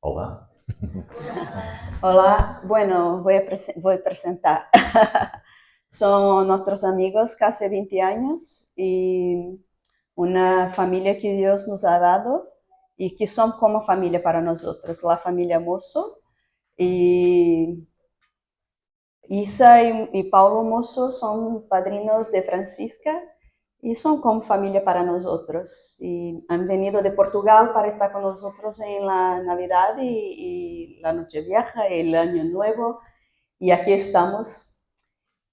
Olá. Hola, bueno, voy a presentar. Son nuestros amigos casi 20 años y una familia que Dios nos ha dado y que son como familia para nosotros, la familia Mosso. Y Isa y Paulo Mosso son padrinos de Francisca y son como familia para nosotros. Y han venido de Portugal para estar con nosotros en la Navidad y la Nochevieja, el Año Nuevo. E aqui estamos.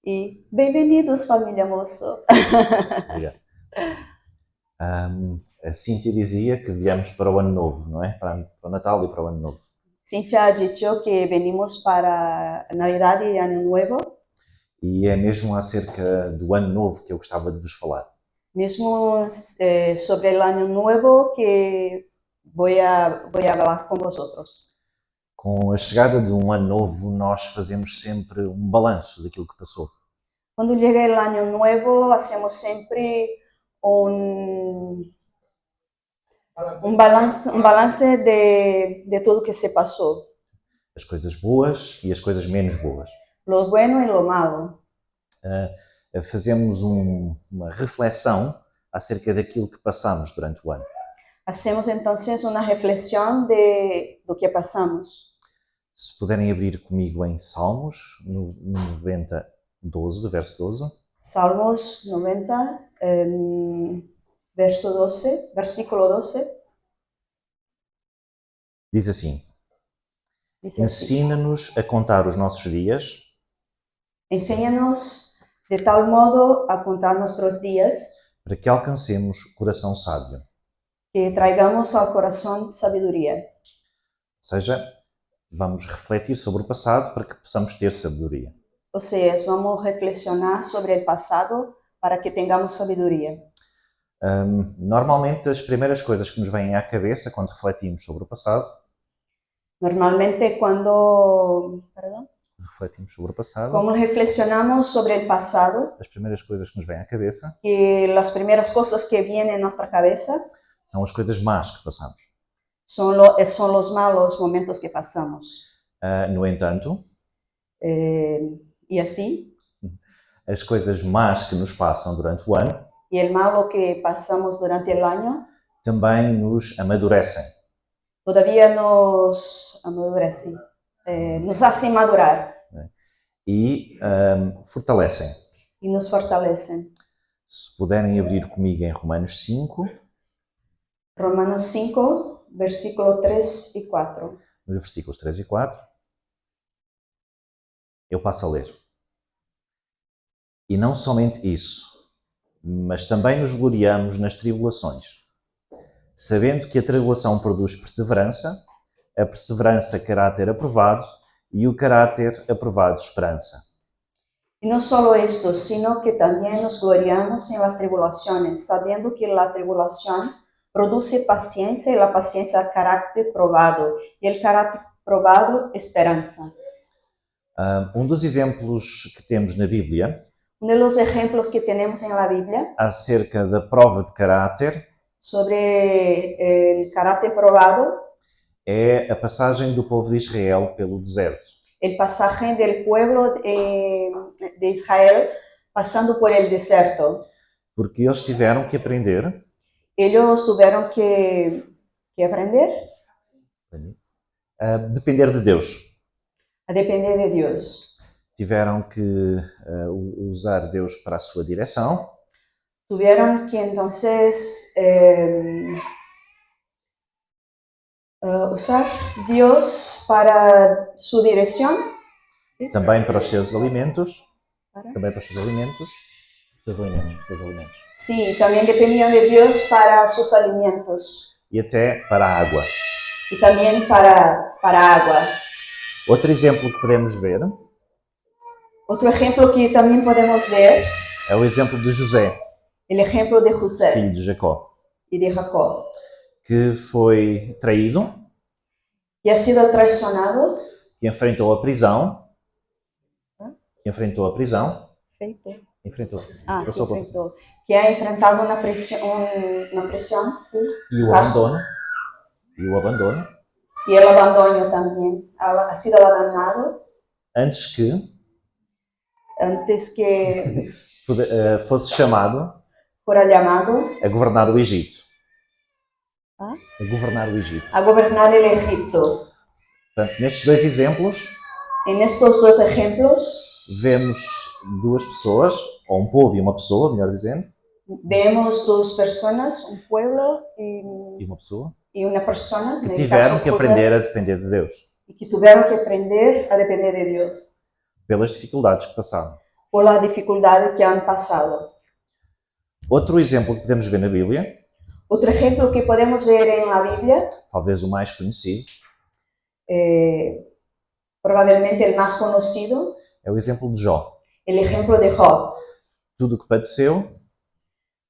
E bem-vindos, família Mosso. Obrigado. A Cíntia dizia que viemos para o Ano Novo, não é? Para o Natal e para o Ano Novo. Cíntia ha dicho que venimos para Navidad e Ano Novo. E é mesmo acerca do Ano Novo que eu gostava de vos falar. Mesmo sobre o Ano Novo que vou falar com vocês. Com a chegada de um Ano Novo, nós fazemos sempre um balanço daquilo que passou. Quando chega o Ano Novo, hacemos sempre balance de tudo que se passou. As coisas boas e as coisas menos boas. Lo bueno e lo malo. Fazemos uma reflexão acerca daquilo que passamos durante o ano. Hacemos entonces una reflexión do que passamos. Se puderem abrir comigo em Salmos, no 90, 12, verso 12. Salmos 90, versículo 12. Diz assim: Dice así: ensina-nos a contar os nossos dias. Enséñanos de tal modo a contar nuestros días para que alcancemos coração sábio. que traigamos ao coração sabedoria. Ou seja, vamos refletir sobre o passado para que possamos ter sabedoria. Ou seja, vamos reflexionar sobre o passado para que tenhamos sabedoria. Normalmente, as primeiras coisas que nos vêm à cabeça quando refletimos sobre o passado. Normalmente, quando refletimos sobre o passado. Como reflexionamos sobre o passado. As primeiras coisas que nos vêm à cabeça. E as primeiras coisas que vêm em nossa cabeça. São as coisas más que passamos. São os malos momentos que passamos. No entanto. E assim. As coisas más que nos passam durante o ano. E o malo que passamos durante o ano. Também nos amadurecem. Todavía nos amadurecem. Nos hacen madurar. E fortalecem. E nos fortalecem. Se puderem abrir comigo em Romanos 5. Romanos 5, versículo 3 e 4. Nos versículos 3 e 4. Eu passo a ler. E não somente isso, mas também nos gloriamos nas tribulações, sabendo que a tribulação produz perseverança, a perseverança caráter aprovado e o caráter aprovado esperança. E não só isto, sino que também nos gloriamos em las tribulaciones, sabendo que la tribulación produce paciencia y la paciencia carácter probado y el carácter probado esperanza. Dos exemplos que temos na Bíblia. Dos exemplos que temos na Bíblia. Acerca da prova de caráter. Sobre o caráter probado. É a passagem do povo de Israel pelo deserto. El pasaje del pueblo de Israel passando por el deserto. Porque eles tiveram que aprender. Eles tiveram que aprender. A depender de Deus. A depender de Deus. Tiveram que usar Deus para a sua direção. Tiveram que entonces usar Deus para sua direção. Também para os seus alimentos. Também para os seus alimentos. Seus alimentos. Sim, também dependiam de Deus para seus alimentos. E até para a água. E também para a água. Outro exemplo que podemos ver. Outro exemplo que também podemos ver. É o exemplo de José. O exemplo de José. Filho de Jacó. E de Jacó. Que foi traído. Que ha sido traicionado. Que enfrentou a prisão. Enfrentou. Enfrentou. que ha enfrentado una presión, ¿sí? e o abandono, Y el abandono también. Ha sido abandonado antes que antes que fosse chamado fuera llamado a governar o Egito. ¿ah? A governar o Egito. a gobernar el Egipto. Portanto, nestes dois exemplos, En estos dos ejemplos vemos duas pessoas, ou um povo e uma pessoa, melhor dizendo, vemos dos personas, un pueblo e uma pessoa, y una persona que en el tiveram caso que José, aprender a depender de Deus, y que tuvieron que aprender a depender de Dios pelas dificuldades que passaram. por las dificultades que han pasado. Outro exemplo que podemos ver na Bíblia, Otro ejemplo que podemos ver en la Biblia, talvez o mais conhecido, probablemente el más conocido, é o exemplo de Jó. el ejemplo de Job. Tudo o que padeceu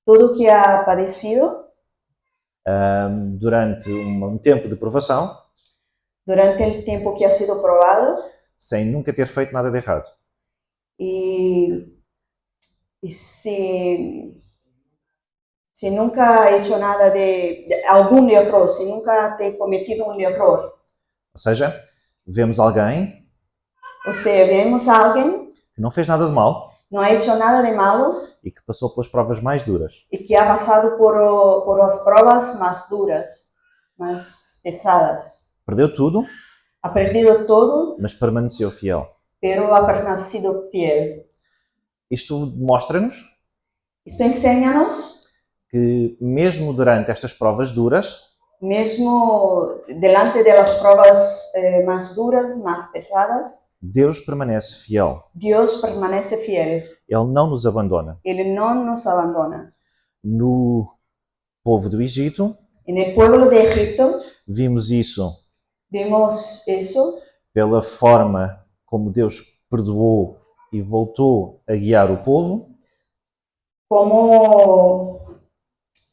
Todo que ha padecido durante um tempo de provação, durante el tiempo que ha sido probado sem nunca ter feito nada de errado. y si nunca ha hecho nada de algún error, si nunca ha cometido un error. Ou seja, vemos alguém O sea, vemos a alguien que não fez nada de mal no ha hecho nada de malo e que passou pelas provas mais duras. y que ha pasado por las pruebas más duras, más pesadas. Perdeu tudo, Ha perdido todo, mas permaneceu fiel. pero ha permanecido fiel. Isto mostra-nos Esto enséñanos, que mesmo durante estas provas duras, mesmo delante de las pruebas más duras, más pesadas, Deus permanece fiel. Dios permanece fiel. Ele não nos abandona. Él no nos abandona. No povo do Egito, En el pueblo de Egipto vimos isso vimos eso pela forma como Deus perdoou e voltou a guiar o povo,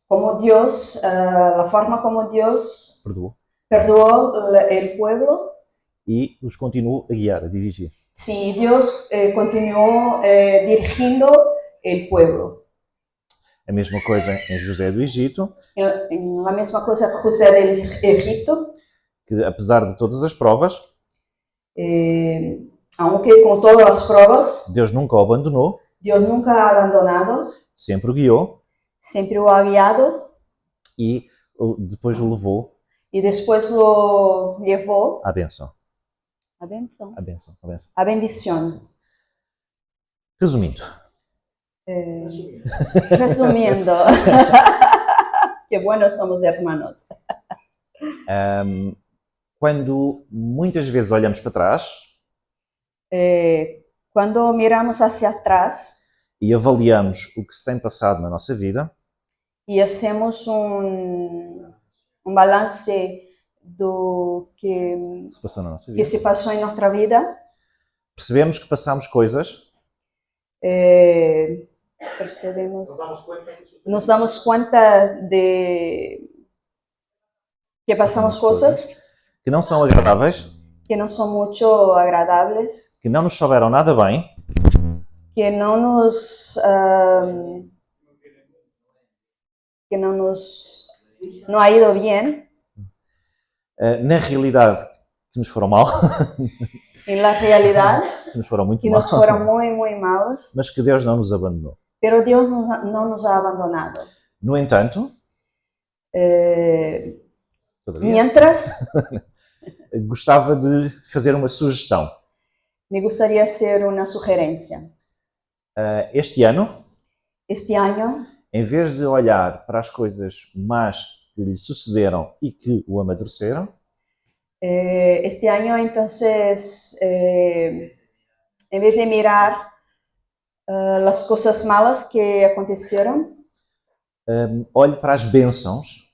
como Dios, la forma como Dios perdoou perdoó el pueblo. e os continuou a guiar, a dirigir. Sí, Dios continuó dirigiendo el pueblo. A mesma coisa em José do Egito, En la misma cosa que José del Egipto, que apesar de todas as provas, aunque con todas las pruebas, Deus nunca o abandonou, Dios nunca ha abandonado, sempre o guiou siempre lo ha guiado e depois o levou y después lo llevó à bênção. a bendición. À bênção, à bênção. A bendición. Resumindo, Resumiendo, qué buenos somos hermanos. quando muitas vezes olhamos para trás Cuando miramos hacia atrás e avaliamos o que se tem passado na nossa vida, y hacemos un balance do que se passou na nossa vida, se pasó en nuestra vida, percebemos que passámos coisas nos damos cuenta de que pasamos cosas que não são agradáveis, que no son mucho agradables, que não nos souberam nada bem, que no ha ido bien, na realidade que nos foram mal, en la realidad, que nos foram muito que mal, nos fueron muy malos, mas que Deus não nos abandonou. pero Dios no nos ha abandonado. No entanto, todavia, Mientras, gostava de fazer uma sugestão. me gustaría hacer una sugerencia. Este ano, Este año, em vez de olhar para as coisas más que lhe sucederam e que o amadureceram, entonces, en vez de mirar las cosas malas que acontecieron, olhe para as bênçãos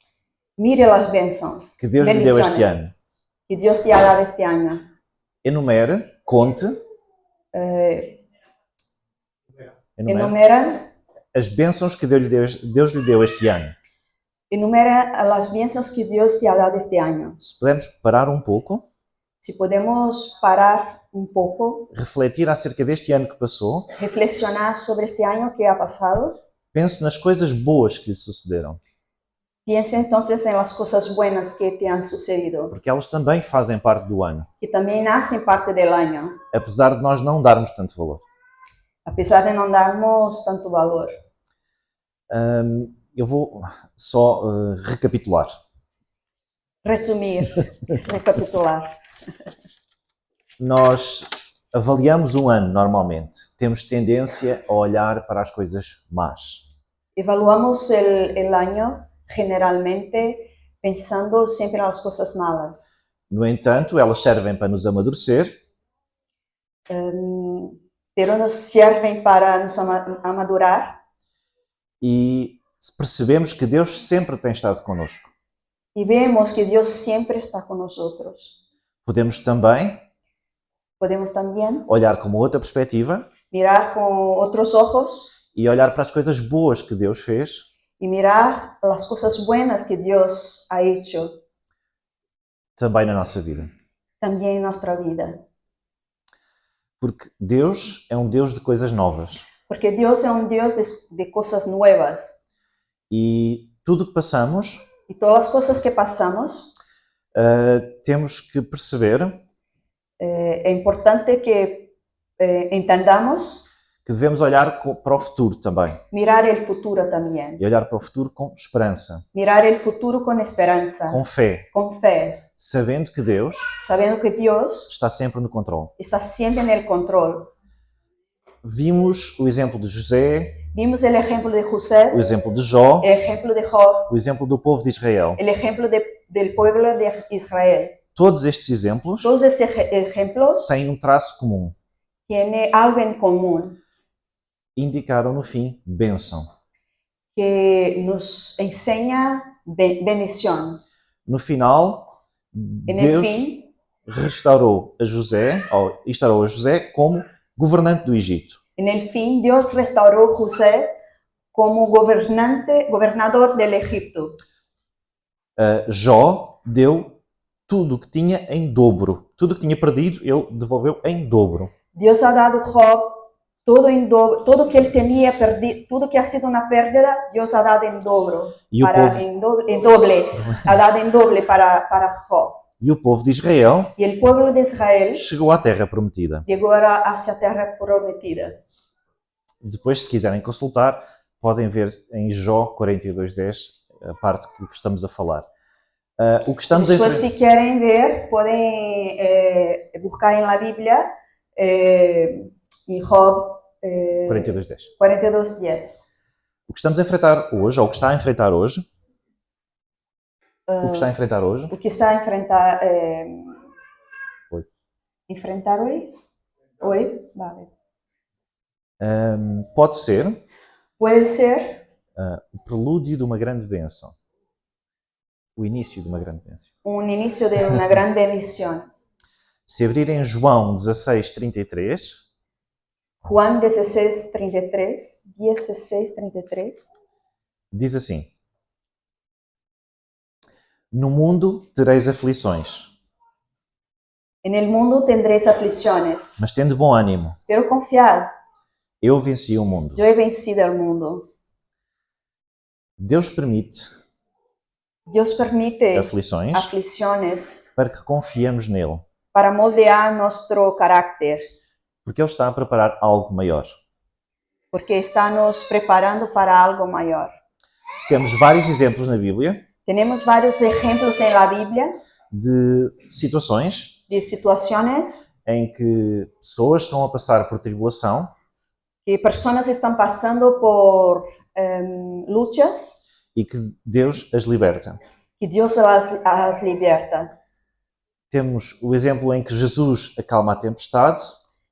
mire las bendiciones que Deus lhe deu este ano. que Dios te ha dado este año. Enumere, conte, Enumera as bênçãos que Deus lhe deu este ano. Enumera las bendiciones que Dios te ha dado este año. Se pudermos parar um pouco, Si podemos parar un poco, refletir acerca deste ano que passou, reflexionar sobre este año que ha pasado, Pense nas coisas boas que lhe sucederam, Piensa entonces en las cosas buenas que te han sucedido, porque elas também fazem parte do ano, que también hacen parte del año, apesar de nós não darmos tanto valor. a pesar de no darnos tanto valor. Eu vou só recapitular. Resumir, recapitular. Nós avaliamos um ano normalmente. Temos tendência a olhar para as coisas más. Evaluamos el año generalmente pensando siempre en las cosas malas. No entanto, elas servem para nos amadurecer Pero nos sirven para nos amadurar e percebemos que Deus sempre tem estado connosco. y vemos que Dios siempre está con nosotros. Podemos também Podemos también olhar com uma outra perspectiva mirar con otros ojos e olhar para as coisas boas que Deus fez y mirar las cosas buenas que Dios ha hecho também na nossa vida. también en nuestra vida. Porque Deus é um Deus de coisas novas. Porque Dios es un Dios de cosas nuevas. E tudo o que passamos, Y todas las cosas que pasamos, temos que perceber es importante que entendamos que devemos olhar para o futuro também. mirar el futuro también. E olhar para o futuro com esperança, Mirar el futuro con esperanza, com fé, con fe, sabendo que Deus sabiendo que Dios está sempre no controle. está siempre en el control. Vimos o exemplo de José, Vimos el ejemplo de José, o exemplo de Jó, el ejemplo de Job, o exemplo do povo de Israel. el ejemplo del pueblo de Israel. Todos estes exemplos Todos estos ejemplos têm um traço comum. tienen algo en común Indicaram no fim bênção. que nos enseña bendición. No final, En el Deus fin, restaurou a José como governante do Egito. en el fin, Dios restauró a José como gobernador del Egipto. Jó deu tudo o que tinha em dobro. Tudo o que tinha perdido, ele devolveu em dobro. Dios ha dado a Job todo que él tenía perdido, todo que ha sido una pérdida, Dios ha dado en dobro, E o povo, en doble, ha dado en doble para Job. e o povo de Israel Y el pueblo de Israel chegou à terra prometida. llegó hacia la tierra prometida. Depois, se quiserem consultar, podem ver em Jó 42:10 a parte que estamos a falar. O que estamos a Después, enfrentar... si quieren ver, pueden buscar en la Biblia en Job 42:10. 42:10. O que estamos a enfrentar hoje, ou o que está a enfrentar hoje, o que está a enfrentar hoje, O que está a enfrentar Hoy. enfrentar hoy? Hoy, vale. pode ser Puede ser o prelúdio de uma grande bênção. O início de uma grande bênção. un inicio de una gran bendición. Se abrirem João 16:33, Juan 16:33, diz assim: No mundo tereis aflições, en el mundo tendréis aflicciones, mas tende bom ânimo. pero confiad, Eu venci o mundo. yo he vencido al mundo. Deus permite Dios permite aflições aflicciones para que confiemos nele, para moldear nuestro carácter, porque ele está a preparar algo maior. porque está nos preparando para algo mayor. Temos vários exemplos na Bíblia Tenemos varios ejemplos en la Biblia de situações de situaciones em que pessoas estão a passar por tribulação que personas están pasando por luchas e que Deus as liberta. y Dios las liberta. Temos o exemplo em que Jesus acalma a tempestade.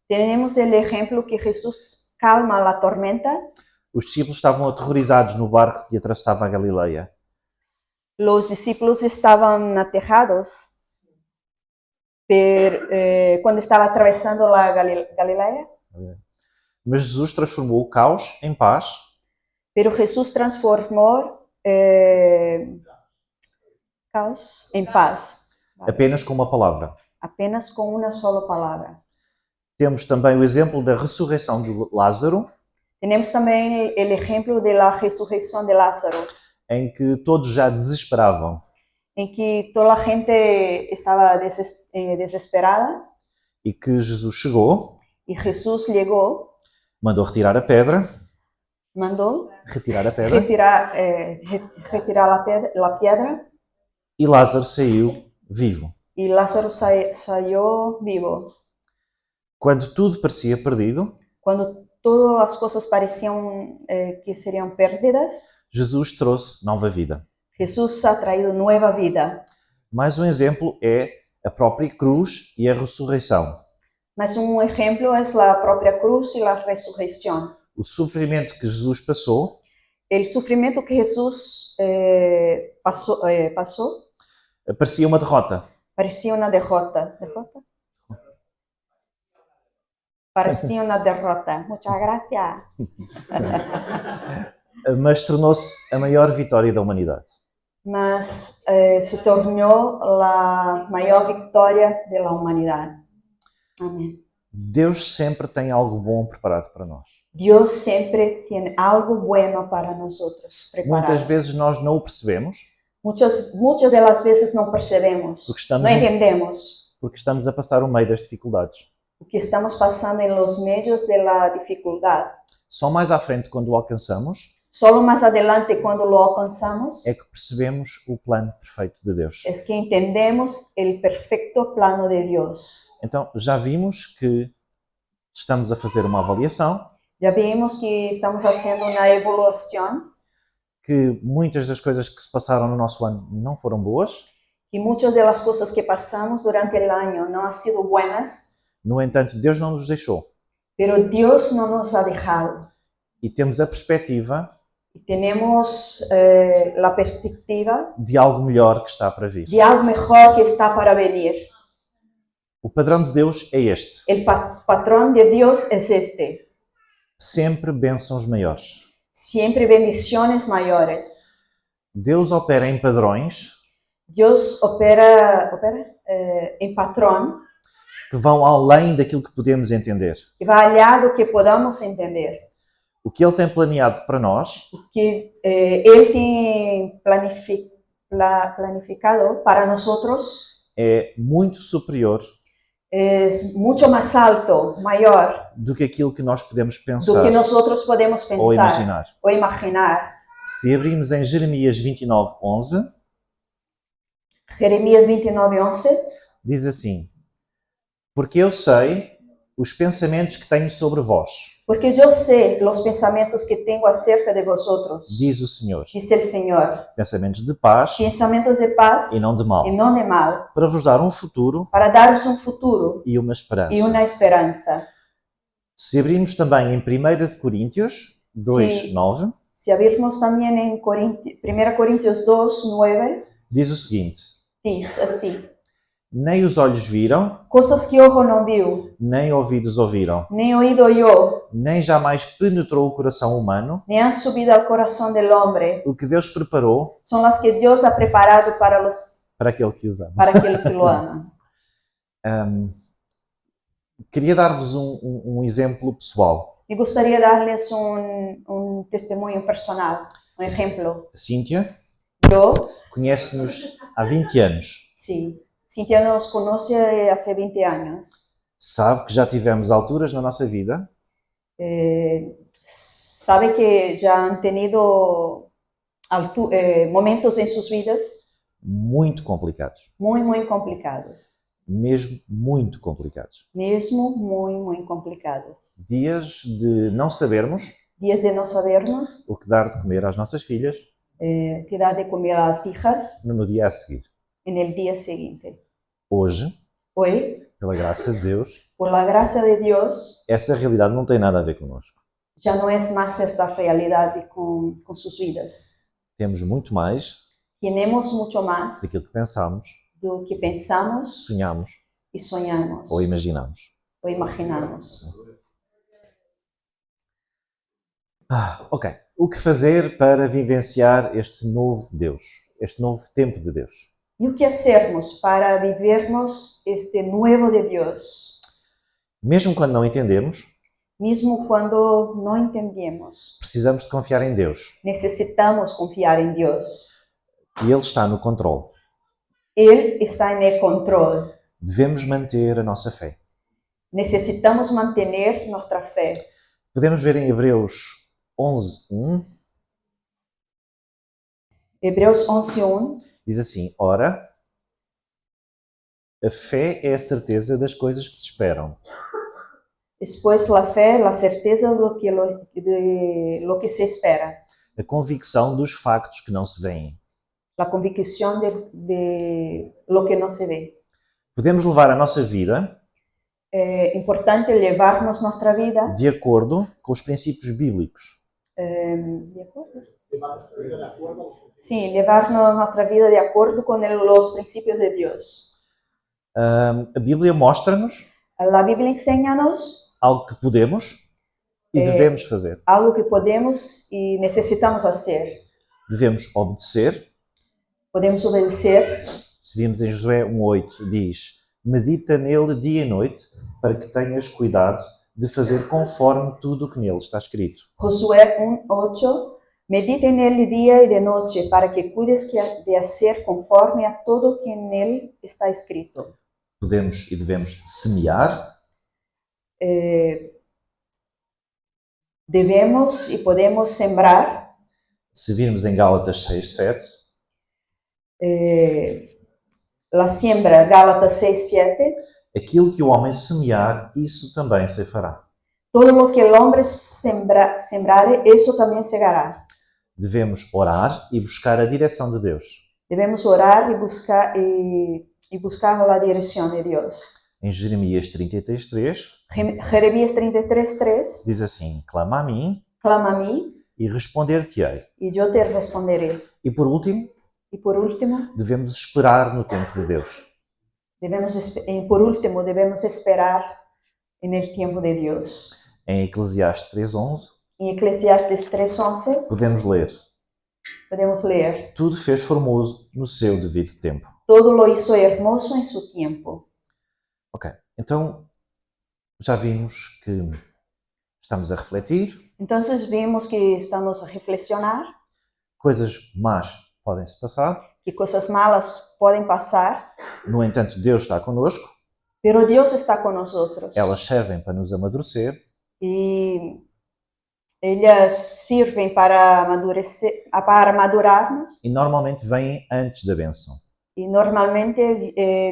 Tenemos el ejemplo que Jesús calma la tormenta. Os discípulos estavam aterrorizados no barco que atravessava a Galileia. Los discípulos estaban aterrados cuando estaba atravesando la Galilea, Mas Jesus transformou o caos em paz pero Jesús transformó caos en paz, apenas com uma palavra. apenas con una sola palabra. Temos também o exemplo da ressurreição de Lázaro. Tenemos también el ejemplo de la resurrección de Lázaro, em que todos já desesperavam en que toda la gente estaba desesperada e que Jesus chegou, y Jesús llegó, mandou retirar a pedra, mandó retirar a pedra, retirar la piedra e Lázaro saiu vivo. y Lázaro salió vivo. Quando tudo parecia perdido, Cuando todas las cosas parecían que serían perdidas, Jesus trouxe nova vida. Jesús ha traído nueva vida. Mais um exemplo é a própria cruz e a ressurreição. Mas un ejemplo es la propia cruz y la resurrección. O sofrimento que Jesus passou El sufrimiento que Jesús pasó parecia uma derrota. parecía una derrota. ¿Derrota? Parecía una derrota. Muchas gracias. Mas tornou-se a maior vitória da humanidade. Mas se tornó la mayor victoria de la humanidad. Amén. Deus sempre tem algo bom preparado para nós. Dios siempre tiene algo bueno para nosotros preparado. Muitas vezes nós não o percebemos Muchas de las veces no percebemos, porque estamos, no entendemos, porque estamos a passar o meio das dificuldades. porque estamos pasando en los medios de la dificultad. Só mais à frente, quando o alcançamos, Solo más adelante, cuando lo alcanzamos, é que percebemos o plano perfeito de Deus. es que entendemos el perfecto plano de Dios. Então, já vimos que estamos a fazer uma avaliação, Ya vimos que estamos haciendo una evaluación, que muitas das coisas que se passaram no nosso ano não foram boas. que muchas de las cosas que pasamos durante el año no han sido buenas, No entanto, Deus não nos deixou. pero Dios no nos ha dejado. E temos a perspectiva Y tenemos la perspectiva de algo melhor que está para vir. de algo mejor que está para venir. O padrão de Deus é este. El patrón de Dios es este. Sempre bênçãos maiores. Siempre bendiciones mayores. Deus opera em padrões Dios opera en patrón que vão além daquilo que podemos entender. que va allá do que podamos entender. O que Ele tem planeado para nós Que Él tiene planificado para nosotros é muito superior es mucho más alto, mayor, do que aquilo que nós podemos do pensar que nosotros podemos ou pensar imaginar. o imaginar. Se abrirmos em Jeremias 29:11, Jeremías 29:11 diz assim: Porque eu sei os pensamentos que tenho sobre vós, porque yo sé los pensamientos que tengo acerca de vosotros, diz o Senhor. dice el Señor, Pensamentos de paz pensamientos de paz e não de mal, y no de mal, para vos dar um futuro para daros un futuro e uma esperança. y una esperanza. Se abrirmos também em 1 de Coríntios 2:9, Si abrimos también en 1 Corintios 2:9, diz o seguinte: dice así: Nem os olhos viram, cosas que ojo no vio, nem ouvidos ouviram, ni oído yo, nem jamais penetrou o coração humano ni han subido al corazón del hombre, o que Deus preparou son las que Dios ha preparado para aquele que os ama. aquel que lo ama. Queria dar-vos um exemplo pessoal. Me gustaría darles un testimonio personal, un ejemplo. Cíntia Yo, conhece-nos há 20 anos. sí, Cintia nos conoce hace 20 años. Sabe que já tivemos alturas na nossa vida Sabe que ya han tenido momentos en sus vidas muito complicados. muy complicados. Mesmo muito complicados. Mesmo muy complicados. Dias de não sabermos Días de no sabernos o que dar de comer às nossas filhas qué dar de comer a las hijas no dia a seguir. en el día siguiente. Hoje, Hoy, pela graça de Deus, por la gracia de Dios, essa realidade não tem nada a ver connosco. ya no es más esta realidad con sus vidas. Temos muito mais Tenemos mucho más daquilo que pensámos, do que pensamos sonhamos y soñamos ou imaginamos. o imaginamos. Ok. O que fazer para vivenciar este novo Deus, este novo tempo de Deus? ¿Y qué hacemos para vivirnos este nuevo de Dios? Mesmo quando não entendemos, mesmo quando não entendemos. Precisamos de confiar em Deus. Necessitamos confiar em Deus. E Ele está no controle. Ele está no controle. Devemos manter a nossa fé. Necessitamos manter nossa fé. Podemos ver em Hebreus 11:1. Hebreus 11:1 Diz assim: Ora, a fé é a certeza das coisas que se esperam. Después la fe, la certeza de lo que se espera. A convicção dos factos que não se veem. La convicción de lo que no se ve. Podemos levar a nossa vida É importante levarmos nossa vida de acordo com os princípios bíblicos. de acordo? Sim, levar nossa vida de acordo com os princípios de Deus. A Bíblia mostra-nos A Bíblia ensina-nos algo que podemos e devemos fazer. algo que podemos e necessitamos fazer. Devemos obedecer. Podemos obedecer. Se vimos em Josué 1:8, diz: Medita nele dia e noite, para que tenhas cuidado de fazer conforme tudo o que nele está escrito. Josué 1:8 Medite nele dia e de noite, para que cuides de fazer conforme a todo que nele está escrito. Podemos e devemos semear. Devemos e podemos sembrar. Se virmos em Gálatas 6:7, La siembra, Gálatas 6:7. aquilo que o homem semear, isso também se fará. Todo lo que el hombre sembrare, eso también segará. Devemos orar e buscar a direção de Deus. Devemos orar e buscar a direção de Deus. Em Jeremias 33:3, Jeremias 33:3 diz assim: Clama a mim clama a mim e responder-te-ei. e eu te responderé. E por último, devemos esperar no tempo de Deus. Devemos esperar no tempo de Deus. Em Eclesiastes 3:11, Em Eclesiastes 3:11 podemos ler: Tudo fez formoso no seu devido tempo. Todo lo hizo hermoso em seu tempo. Ok, então já vimos que estamos a refletir. Então vimos que estamos a reflexionar. Coisas más podem-se passar. Que coisas malas podem passar. No entanto, Deus está connosco. Pero Deus está com nós. Elas servem para nos amadurecer. E elas servem para amadurecer, para madurarmos. E normalmente vêm antes da bênção. E normalmente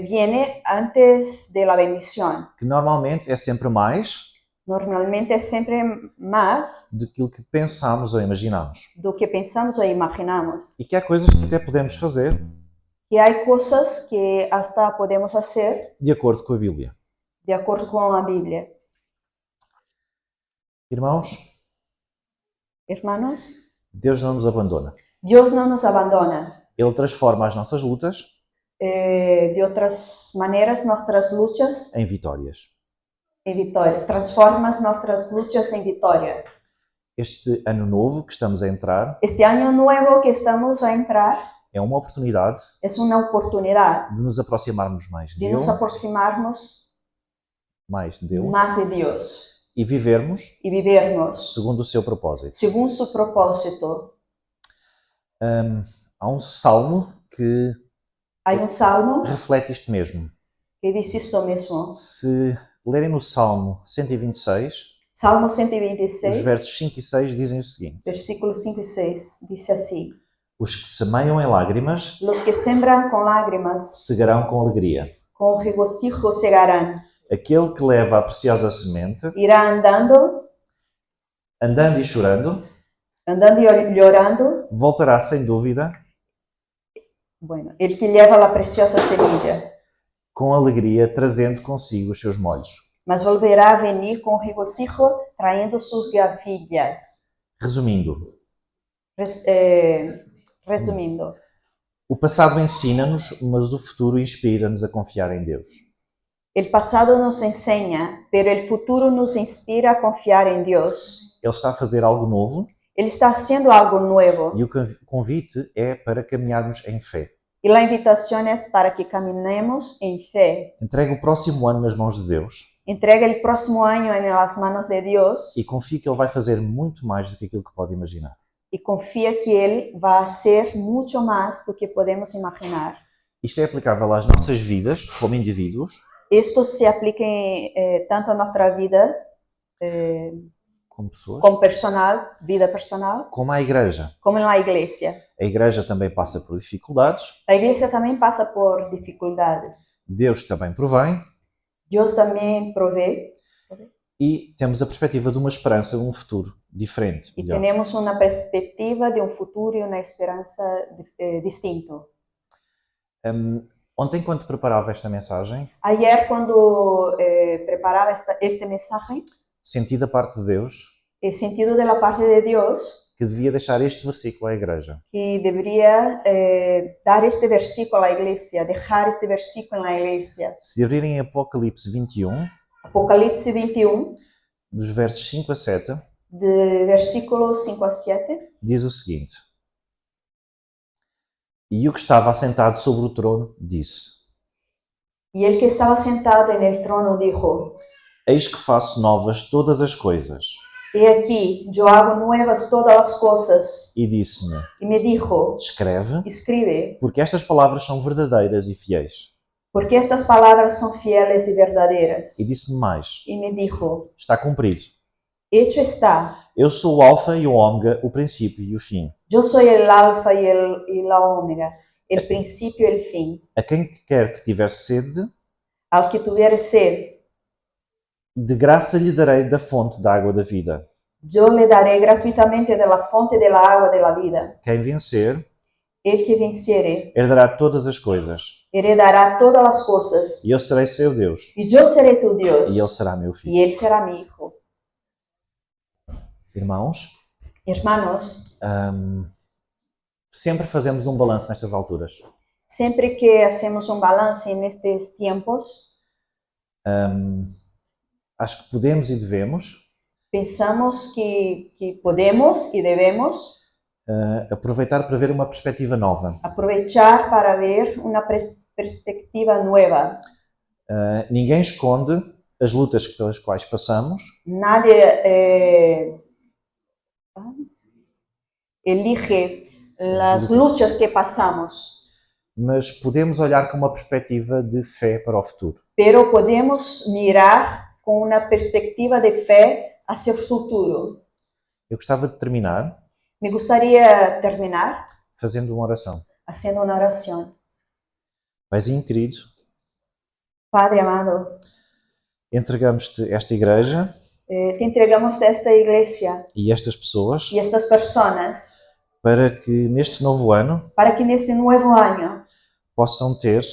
viene antes da bendição. Que normalmente é sempre mais. Normalmente é sempre mais do que pensamos ou imaginamos. Do que pensamos ou imaginamos. E que há coisas que até podemos fazer. E há coisas que hasta podemos fazer de acordo com a Bíblia. De acordo com a Bíblia. Irmãos, Deus não nos abandona. Deus não nos abandona. Ele transforma as nossas lutas de outras maneiras nossas lutas em vitórias. Transforma as nossas lutas em vitória. Este ano novo que estamos a entrar. Este ano novo que estamos a entrar. É uma oportunidade. É uma oportunidade. De nos aproximarmos mais dele. De nos aproximarmos mais dele. Mais de Deus. E vivermos. Segundo o seu propósito. Segundo o seu propósito. Há um salmo que. Reflete isto mesmo. Que diz isto mesmo. Se lerem no Salmo 126, Salmo 126, os versos 5 e 6 dizem o seguinte. Versículos 5 e 6 diz assim: Os que semeiam em lágrimas, Los que sembram com lágrimas, segarão com alegria. Com regocijo segarão. Aquele que leva a preciosa semente, irá andando e chorando, e chorando, voltará sem dúvida. Bueno, ele que leva a preciosa semilla, com alegria, trazendo consigo os seus molhos. Mas volverá a venir com regocijo, traindo suas gavilhas. Resumindo. Resumindo. O passado ensina-nos, mas o futuro inspira-nos a confiar em Deus. O passado nos ensina, mas o futuro nos inspira a confiar em Deus. Ele está a fazer algo novo. Ele está fazendo algo novo. E o convite é para caminharmos em fé. E a invitação é para que caminhemos em fé. Entregue o próximo ano nas mãos de Deus. Entrega el próximo año en las manos de Dios e confia que Ele vai fazer muito mais do que aquilo que pode imaginar. y confía que Él va a hacer mucho más do que podemos imaginar. Isto é aplicável às nossas vidas como indivíduos, Esto se aplica tanto a nuestra vida como pessoas, como vida personal, como à igreja. como en la iglesia. A igreja também passa por dificuldades, La iglesia también pasa por dificultades. Deus também provém Dios también provee e temos a perspectiva de uma esperança, um futuro diferente, y melhor. tenemos una perspectiva de un futuro y una esperanza distinto. Ontem, quando preparava esta mensagem, Ayer cuando preparaba este mensaje, senti da parte de Deus he sentido de la parte de Dios que devia deixar este versículo à igreja. que debería dar este versículo a la iglesia, dejar este versículo en la iglesia. Se abrirem Apocalipse 21, Apocalipse 21, dos versos 5 a 7, de versículos 5 a 7, diz o seguinte: E o que estava assentado sobre o trono disse: y el que estaba sentado en el trono dijo: Eis que faço novas todas as coisas. He aquí, yo hago nuevas todas las cosas. E disse-me: Y me dijo: Escreve, escribe, porque estas palavras são verdadeiras e fiéis. porque estas palabras son fieles y verdaderas. E disse-me mais: Y me dijo: Está cumprido. hecho está. Eu sou o Alfa e o Ômega, o princípio e o fim. Yo soy el alfa y la omega, el principio y el fin. A quem quer que tiver sede, Al que tuviere sed, de graça lhe darei da fonte da água da vida. yo le daré gratuitamente de la fuente de la agua de la vida. Quem vencer, El que venciere, herdará todas as coisas. heredará todas las cosas. E eu serei seu Deus. Y yo seré tu Dios. E ele será meu filho. Y él será mi hijo. Irmãos, Hermanos, sempre fazemos um balanço nestas alturas. siempre que hacemos un balance en estos tiempos, Acho que podemos e devemos pensamos que podemos y debemos aproveitar para ver uma perspectiva nova. aprovechar para ver una perspectiva nueva. Ninguém esconde as lutas pelas quais passamos. Nadie elige las luchas que pasamos, Mas podemos olhar com uma perspectiva de fé para o futuro. pero podemos mirar con una perspectiva de fe hacia el futuro. Eu gostava de terminar Me gustaría terminar fazendo uma oração. haciendo una oración. Paizinho querido, Padre amado, entregamos-te esta igreja te entregamos esta iglesia e estas pessoas y estas personas para que neste novo ano para que en este nuevo año possam ter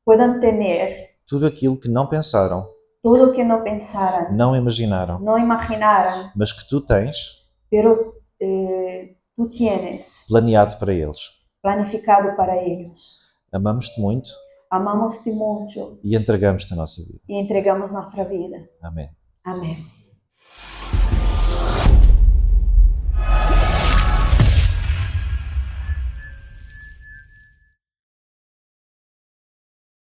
puedan tener tudo aquilo que não pensaram, todo que no pensaran, não imaginaram, no imaginaran, mas que tu tens pero tú tienes planeado para eles. planificado para ellos. Amamos-te muito Amamos-te mucho e entregamos-te a nossa vida. y entregamos nuestra vida. Amém. Amén.